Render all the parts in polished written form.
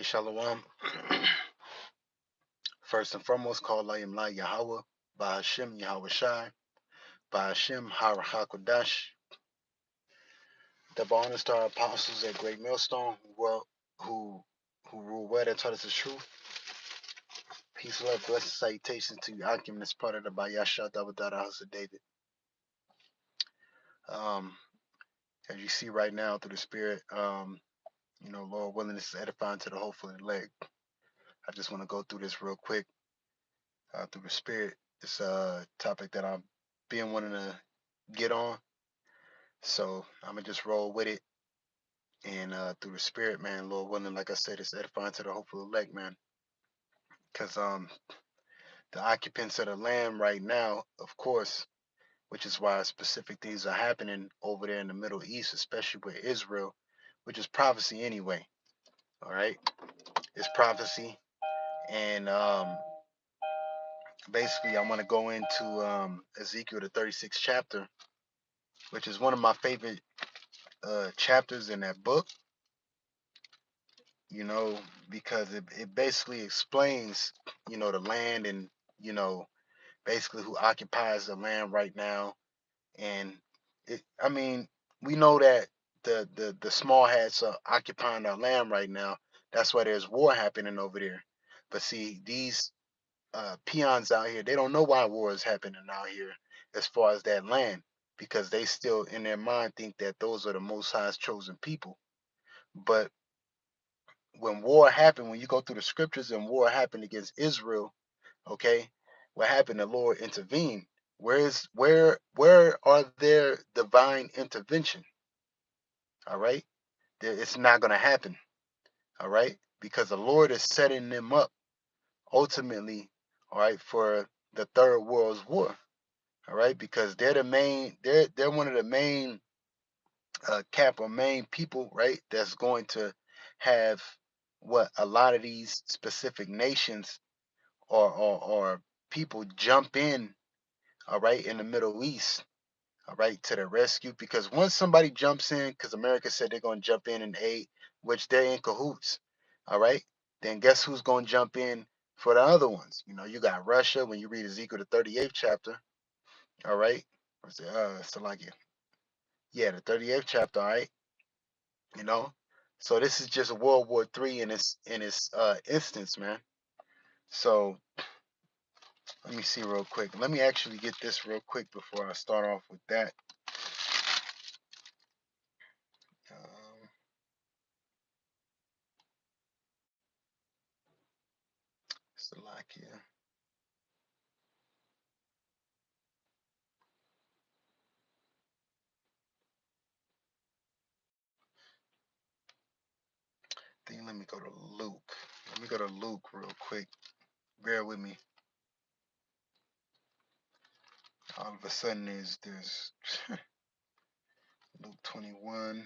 Shalom. First and foremost, call I am La Yahawah, Bahasham Yahawashi, Bahasham Harahakodash. Double honors to our apostles at Great Millstone, who who rule well and taught us the truth. Peace, love, blessings, salutations to you, Occupants, part of the Bahasham House of David. As you see right now through the Spirit, Lord willing, this is edifying to the hopeful elect. I just want to go through this real quick through the Spirit. It's a topic that I'm being wanting to get on. So I'm gonna just roll with it and through the Spirit, man, Lord willing, like I said, it's edifying to the hopeful elect, man. Because the occupants of the land right now, of course, which is why specific things are happening over there in the Middle East, especially with Israel, which is prophecy anyway. All right, it's prophecy, and basically, I want to go into Ezekiel the 36th chapter, which is one of my favorite chapters in that book. Because it basically explains, the land and, basically who occupies the land right now. And we know that the small hats are occupying our land right now. That's why there's war happening over there. But see, these peons out here, they don't know why war is happening out here as far as that land, because they still in their mind think that those are the Most High's chosen people. But when war happened, when you go through the scriptures and war happened against Israel, okay, what happened? The Lord intervened. Where are their divine intervention? All right, it's not going to happen. All right, because the Lord is setting them up ultimately, all right, for the third world's war. All right, because they're the main, they're one of the main main people, right? That's going to have what a lot of these specific nations or people jump in, all right, in the Middle East, all right, to the rescue. Because once somebody jumps in, because America said they're going to jump in and aid, which they're in cahoots, all right, then guess who's going to jump in for the other ones? You got Russia. When you read Ezekiel the 38th chapter, all right, what's it? Salakia. Yeah, the 38th chapter, all right, you know. So this is just World War III in its instance, man. So let me see real quick. Let me actually get this real quick before I start off with that. Um, Slovakia. Then let me go to Luke. Let me go to Luke real quick. Bear with me. All of a sudden, there's Luke 21.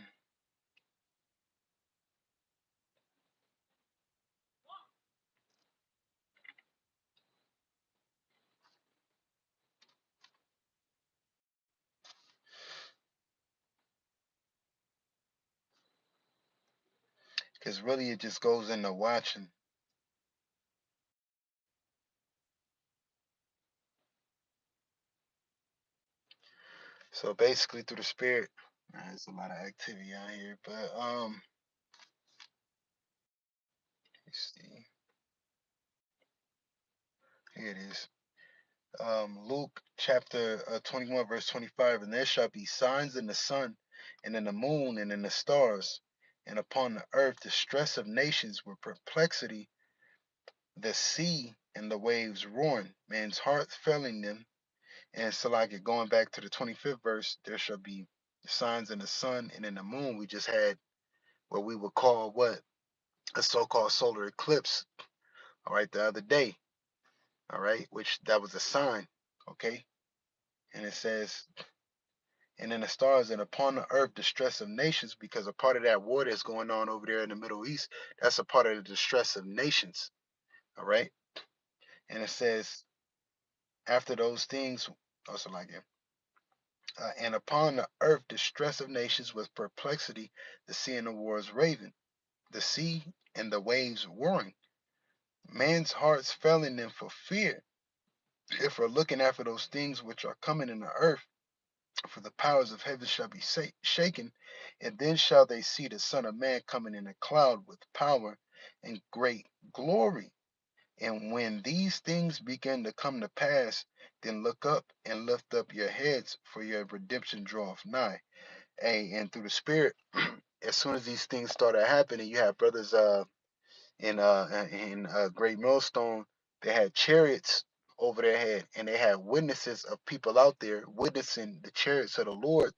Because really, it just goes into watching. So basically, through the Spirit, there's a lot of activity out here. But let's see. Here it is. Luke chapter 21, verse 25. And there shall be signs in the sun, and in the moon, and in the stars, and upon the earth distress of nations with perplexity, the sea and the waves roaring, man's heart failing them. And so, like it going back to the 25th verse, there shall be signs in the sun and in the moon. We just had what we would call what? A so-called solar eclipse, all right, the other day, all right, which that was a sign, okay? And it says, and in the stars and upon the earth distress of nations, because a part of that war that's going on over there in the Middle East, that's a part of the distress of nations, all right? And it says, after those things, also like it, and upon the earth distress of nations with perplexity, the sea and the war is raving. the sea and the waves roaring. Man's hearts failing them for fear, if we're looking after those things which are coming in the earth, for the powers of heaven shall be shaken, and then shall they see the Son of Man coming in a cloud with power and great glory. And when these things begin to come to pass, then look up and lift up your heads, for your redemption draweth nigh. Hey, and through the Spirit, as soon as these things started happening, you have brothers in Great Millstone. They had chariots over their head, and they had witnesses of people out there witnessing the chariots of the Lord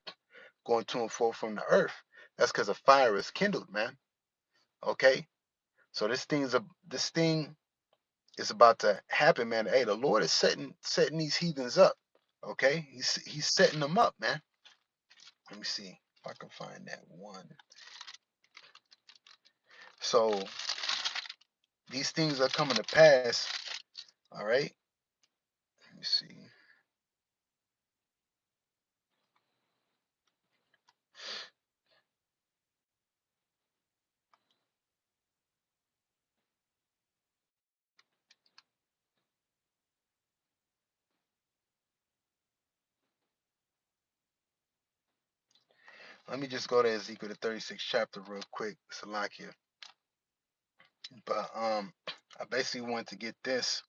going to and fro from the earth. That's because a fire is kindled, man. Okay, so this thing is about to happen, man. Hey, the Lord is setting these heathens up. Okay, he's setting them up, man. Let me see if I can find that one. So these things are coming to pass. All right. Let me see. Let me just go to Ezekiel the 36th chapter real quick, Salakia. But I basically want to get this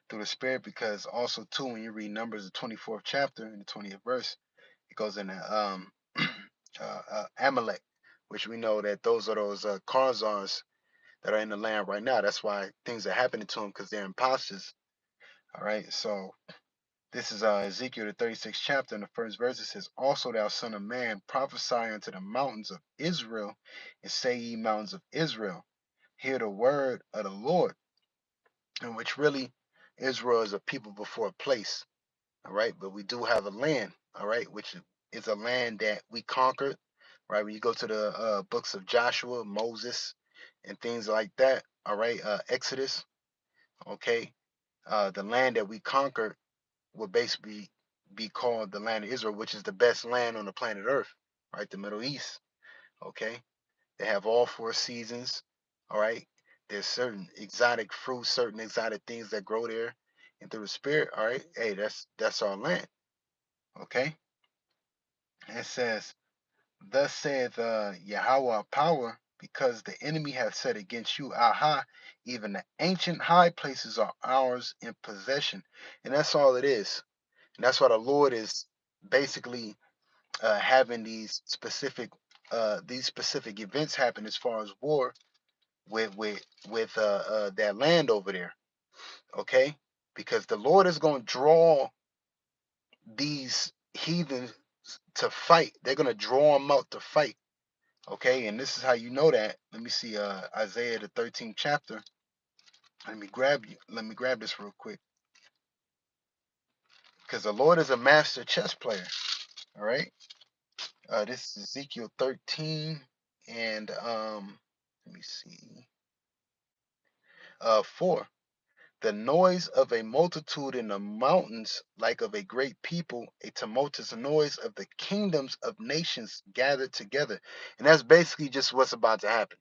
through the Spirit, because also too, when you read Numbers the 24th chapter and the 20th verse, it goes into Amalek, which we know that those are those Khazars that are in the land right now. That's why things are happening to them, because they're imposters. All right, so this is Ezekiel the 36th chapter, and the first verse. It says, "Also thou son of man, prophesy unto the mountains of Israel, and say, ye mountains of Israel, hear the word of the Lord." In which really Israel is a people before a place. All right, but we do have a land. All right, which is a land that we conquered. Right, when you go to the books of Joshua, Moses, and things like that. All right, Exodus. Okay, the land that we conquered would basically be called the land of Israel, which is the best land on the planet Earth, right? The Middle East. Okay. They have all four seasons. All right. There's certain exotic fruits, certain exotic things that grow there. And through the spirit, all right, hey, that's our land. Okay. And it says, "Thus saith Yahawah power, because the enemy hath said against you, Aha, even the ancient high places are ours in possession." And that's all it is. And that's why the Lord is basically having these specific events happen as far as war with that land over there. Okay, because the Lord is going to draw these heathens to fight. They're going to draw them out to fight. Okay, and this is how you know that. Let me see Isaiah the 13th chapter. Let me grab this real quick, because the Lord is a master chess player. All right. This is Ezekiel 13, and let me see. 4. The noise of a multitude in the mountains, like of a great people, a tumultuous noise of the kingdoms of nations gathered together. And that's basically just what's about to happen.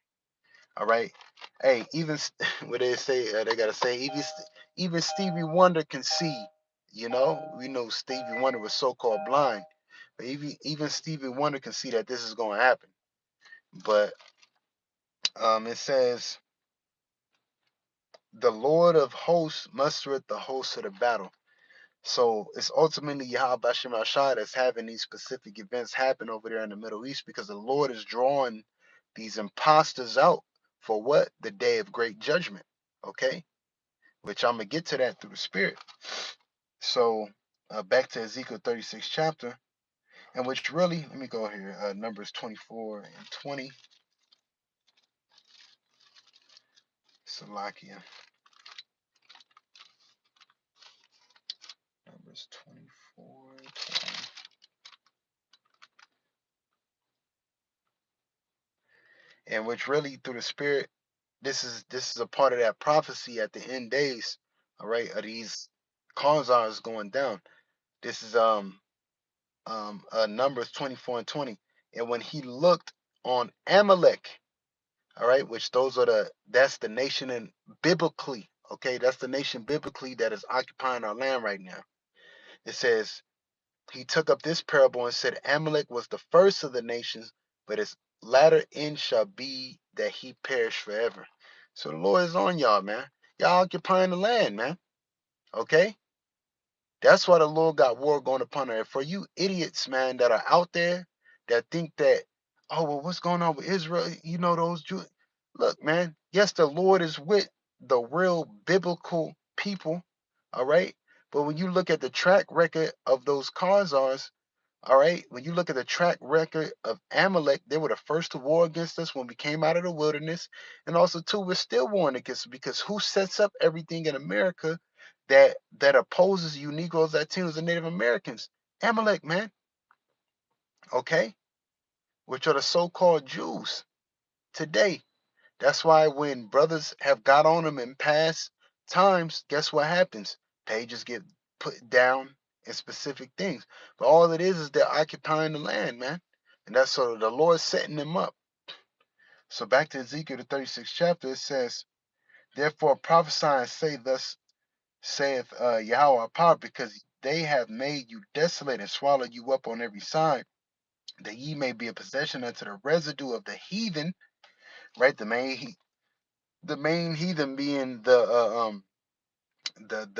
All right. Hey, even what they say, they gotta say, even Stevie Wonder can see. You know, we know Stevie Wonder was so-called blind, but even Stevie Wonder can see that this is going to happen. But it says, "The Lord of hosts mustereth the hosts of the battle." So it's ultimately Yahweh Bahasham that's having these specific events happen over there in the Middle East, because the Lord is drawing these imposters out for what? The day of great judgment. Okay? Which I'm going to get to that through the Spirit. So back to Ezekiel 36th chapter, and which really, let me go here, Numbers 24 and 20. Salakia. Numbers 24 and 20. And which really through the Spirit, this is a part of that prophecy at the end days, all right, of these Khazars going down. This is Numbers 24 and 20. "And when he looked on Amalek," All right, which that's the nation in biblically. Okay, that's the nation biblically that is occupying our land right now. It says he took up this parable and said, Amalek was the first of the nations, but his latter end shall be that he perish forever. So the Lord is on y'all, man. Y'all occupying the land, man. Okay? That's why the Lord got war going upon her. For you idiots, man, that are out there that think that, oh, well, what's going on with Israel? You know, those Jews. Look, man, yes, the Lord is with the real biblical people, all right? But when you look at the track record of those Khazars, all right, when you look at the track record of Amalek, they were the first to war against us when we came out of the wilderness. And also, too, we're still warring against them because who sets up everything in America that opposes you Negroes, Latinos, and Native Americans? Amalek, man, okay? Which are the so-called Jews today. That's why when brothers have got on them in past times, guess what happens? Pages get put down in specific things. But all it is they're occupying the land, man. And that's so the Lord's setting them up. So back to Ezekiel the 36th chapter, it says, therefore prophesy and say, thus saith Yahawah power, because they have made you desolate and swallowed you up on every side, that ye may be a possession unto the residue of the heathen, right? The main heathen being the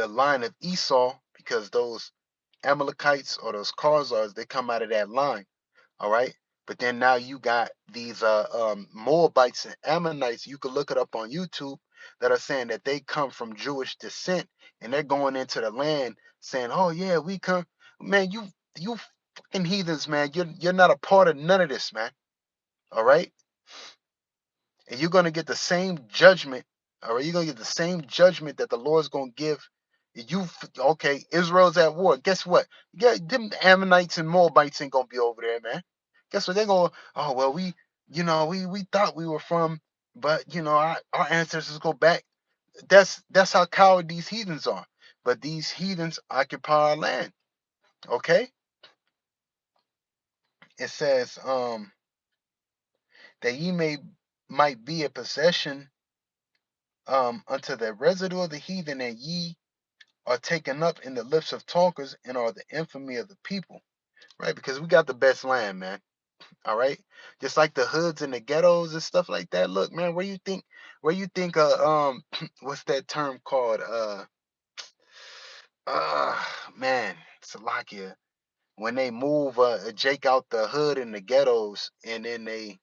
line of Esau, because those Amalekites or those Khazars, they come out of that line. All right. But then now you got these Moabites and Ammonites. You can look it up on YouTube that are saying that they come from Jewish descent and they're going into the land saying, "Oh yeah, we come." Man, you fucking heathens, man. You're not a part of none of this, man. All right, and you're gonna get the same judgment. All right, you're gonna get the same judgment that the Lord's gonna give. Okay, Israel's at war. Guess what? Yeah, them Ammonites and Moabites ain't gonna be over there, man. Guess what? They're going, oh well, we thought we were from, but our ancestors go back. That's how coward these heathens are. But these heathens occupy our land. Okay? It says, that ye might be a possession unto the residue of the heathen, and ye are taken up in the lips of talkers and are the infamy of the people. Right? Because we got the best land, man. All right, just like the hoods and the ghettos and stuff like that. Look, man, where you think what's that term called? Uh man, Salakia. When they move Jake out the hood and the ghettos, and then they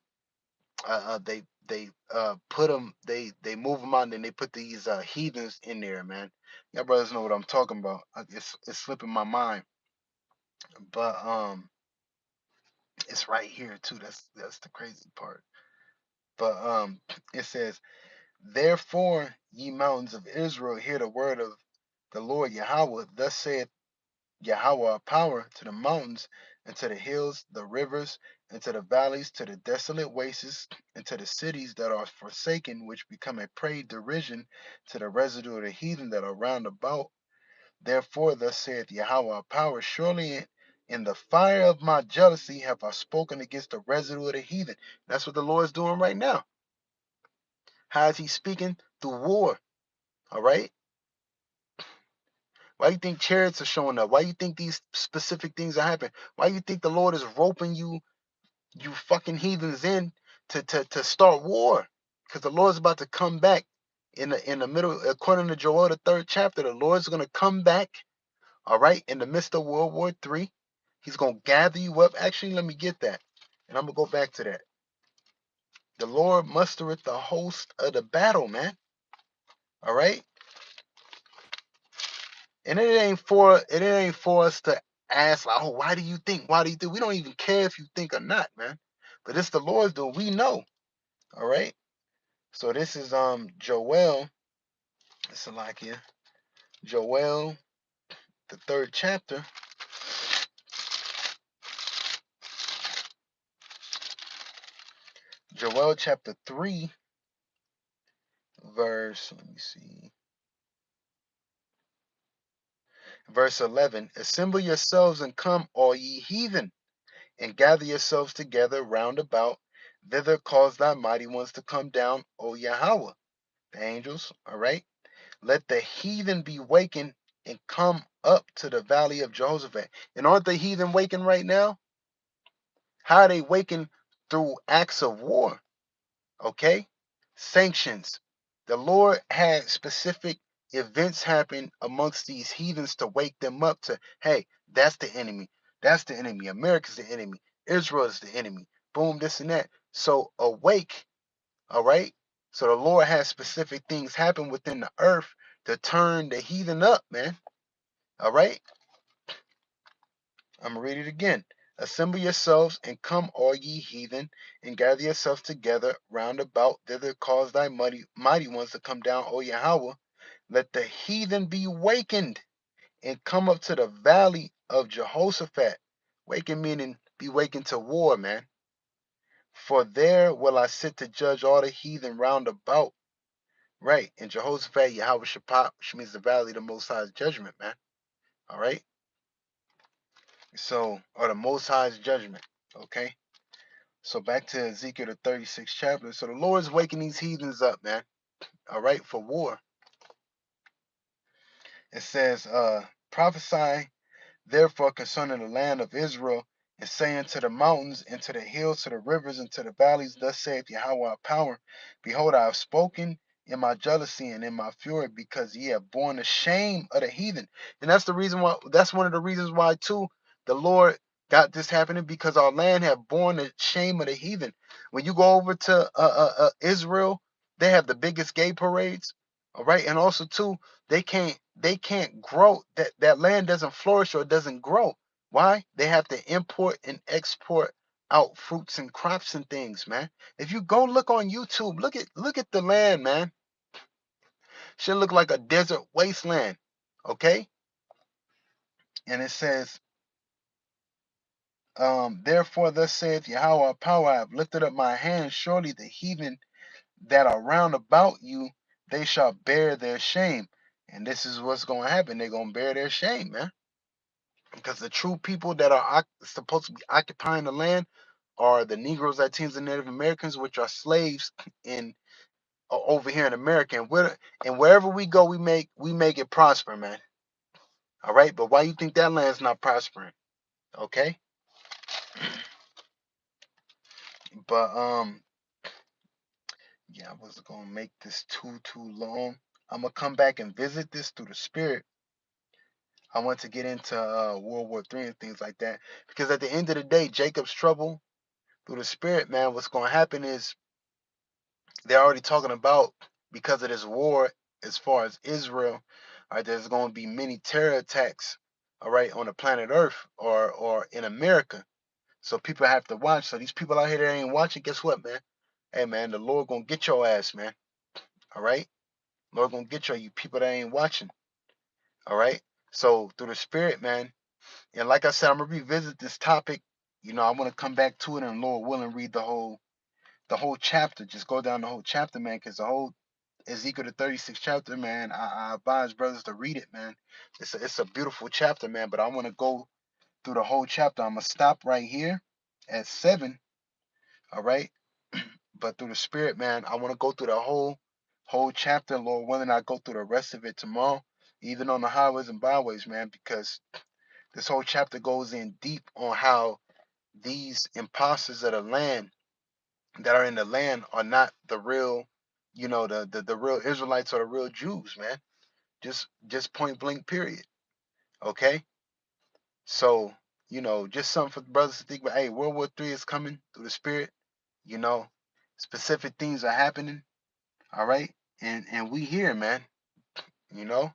put them, they move them out, and then they put these heathens in there, man. Y'all brothers know what I'm talking about. It's slipping my mind, but it's right here too. That's the crazy part. But it says, therefore, ye mountains of Israel, hear the word of the Lord Yahawah. Thus saith Yahawah power to the mountains, and to the hills, the rivers, and to the valleys, to the desolate wastes, and to the cities that are forsaken, which become a prey derision to the residue of the heathen that are round about. Therefore, thus saith Yahawah power, surely in the fire of my jealousy have I spoken against the residue of the heathen. That's what the Lord is doing right now. How is he speaking? Through war. All right. Why you think chariots are showing up? Why you think these specific things are happening? Why you think the Lord is roping you fucking heathens in to start war? Because the Lord's about to come back in the middle, according to Joel the third chapter. The Lord's gonna come back. All right, in the midst of World War III, He's gonna gather you up. Actually, let me get that, and I'm gonna go back to that. The Lord mustereth the host of the battle, man. All right. And it ain't for us to ask like, oh, why do you think? Why do you think? We don't even care if you think or not, man. But it's the Lord's doing. We know. All right. So this is Joel. It's like here. Joel, the third chapter. Joel chapter 3, verse, let me see. Verse 11. Assemble yourselves and come, all ye heathen, and gather yourselves together round about. Thither cause thy mighty ones to come down, O Yahawah, the angels, all right? Let the heathen be wakened and come up to the valley of Jehoshaphat. And aren't the heathen waking right now? How are they waking? Through acts of war, okay? Sanctions. The Lord had specific events happen amongst these heathens to wake them up to, hey, that's the enemy. That's the enemy. America's the enemy. Israel is the enemy. Boom, this and that. So awake, all right? So the Lord has specific things happen within the earth to turn the heathen up, man. All right? I'm gonna read it again. Assemble yourselves and come, all ye heathen, and gather yourselves together round about thither. Cause thy mighty ones to come down, O Yahawah. Let the heathen be wakened and come up to the valley of Jehoshaphat. Waken meaning be wakened to war, man. For there will I sit to judge all the heathen round about. Right. And Jehoshaphat, Yahawashi, which means the valley of the Most High's judgment, man. All right. So, or the Most High's judgment. Okay. So back to Ezekiel the 36th chapter. So the Lord's waking these heathens up, man. All right, for war. It says, prophesy therefore concerning the land of Israel, and say unto the mountains, and to the hills, to the rivers, and to the valleys, thus saith Yahawah of power, behold, I have spoken in my jealousy and in my fury, because ye have borne the shame of the heathen. And that's the reason why, that's one of the reasons why, too, the Lord got this happening, because our land have borne the shame of the heathen. When you go over to Israel, they have the biggest gay parades, all right, and also too, they can't grow. That land doesn't flourish or doesn't grow. Why? They have to import and export out fruits and crops and things, man. If you go look on YouTube, look at the land, man. Should look like a desert wasteland. Okay? And it says, therefore thus saith Yahawah power, I have lifted up my hand, surely the heathen that are round about you, they shall bear their shame. And this is what's gonna happen. They're gonna bear their shame, man. Because the true people that are supposed to be occupying the land are the Negroes, Latinos, and Native Americans, which are slaves in over here in America. And wherever we go, we make it prosper, man. All right, but why you think that land's not prospering? Okay, but yeah, I wasn't gonna make this too long. I'm gonna come back and visit this through the spirit. I want to get into World War III and things like that, because at the end of the day, Jacob's trouble through the spirit, man. What's gonna happen is they're already talking about, because of this war as far as Israel, all right, there's going to be many terror attacks, all right, on the planet Earth or in America. So people have to watch. So these people out here that ain't watching, guess what, man? Hey, man, the Lord gonna get your ass, man. All right, Lord gonna get you people that ain't watching. All right. So through the Spirit, man, and like I said, I'm gonna revisit this topic. I want to come back to it, and Lord willing, read the whole chapter. Just go down the whole chapter, man, because the whole Ezekiel the 36th chapter, man. I advise brothers to read it, man. It's a beautiful chapter, man. But I want to go through the whole chapter. I'm gonna stop right here at 7. All right. But through the spirit, man, I want to go through the whole chapter, Lord willing. I go through the rest of it tomorrow, even on the highways and byways, man, because this whole chapter goes in deep on how these imposters of the land that are in the land are not the real, the real Israelites or the real Jews, man. Just point blank, period. Okay? So, just something for the brothers to think about. Hey, World War III is coming through the spirit, you know. Specific things are happening, all right? And we here, man, you know.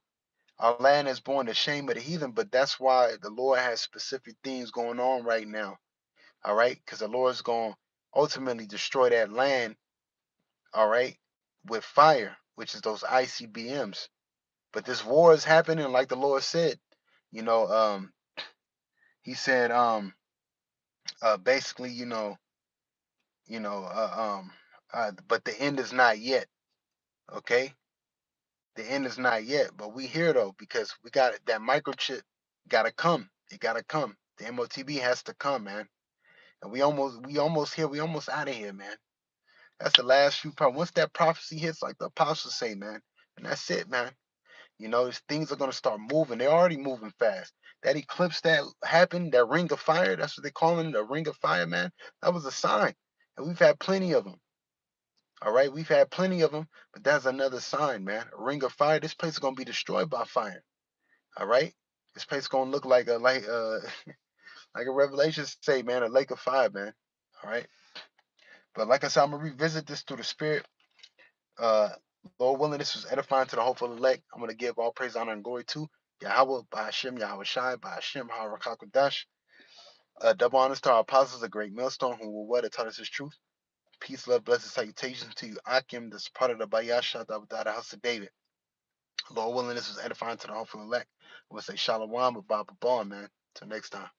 Our land is born the shame of the heathen, but that's why the Lord has specific things going on right now. All right? Because the Lord's going to ultimately destroy that land, all right, with fire, which is those ICBMs. But this war is happening, like the Lord said. You know, He said, basically, you know, but the end is not yet. Okay, the end is not yet. But we here though, because we got that microchip. Gotta come. It gotta come. The MOTB has to come, man. And we almost here. We almost out of here, man. That's the last few part. Once that prophecy hits, like the apostles say, man, and that's it, man. Things are gonna start moving. They're already moving fast. That eclipse that happened, that ring of fire, that's what they call it, the ring of fire, man. That was a sign. And we've had plenty of them. All right, we've had plenty of them, but that's another sign, man. A ring of fire. This place is gonna be destroyed by fire. All right, this place is gonna look like a Revelation say, man, a lake of fire, man. All right, but like I said, I'm gonna revisit this through the Spirit. Uh, Lord willing, this was edifying to the hopeful elect. I'm gonna give all praise, honor, and glory to Yahawah, Bahasham, Yahawashi, Bahasham, Harakakadash. Double honors to our apostles, a great millstone who will what taught us his truth. Peace, love, blessed salutations to you, Akim, this part of the Bayasha, the house of David. Lord willing, this was edifying to the hopeful elect. I'm gonna say Shalom, Baba Ball, man. Till next time.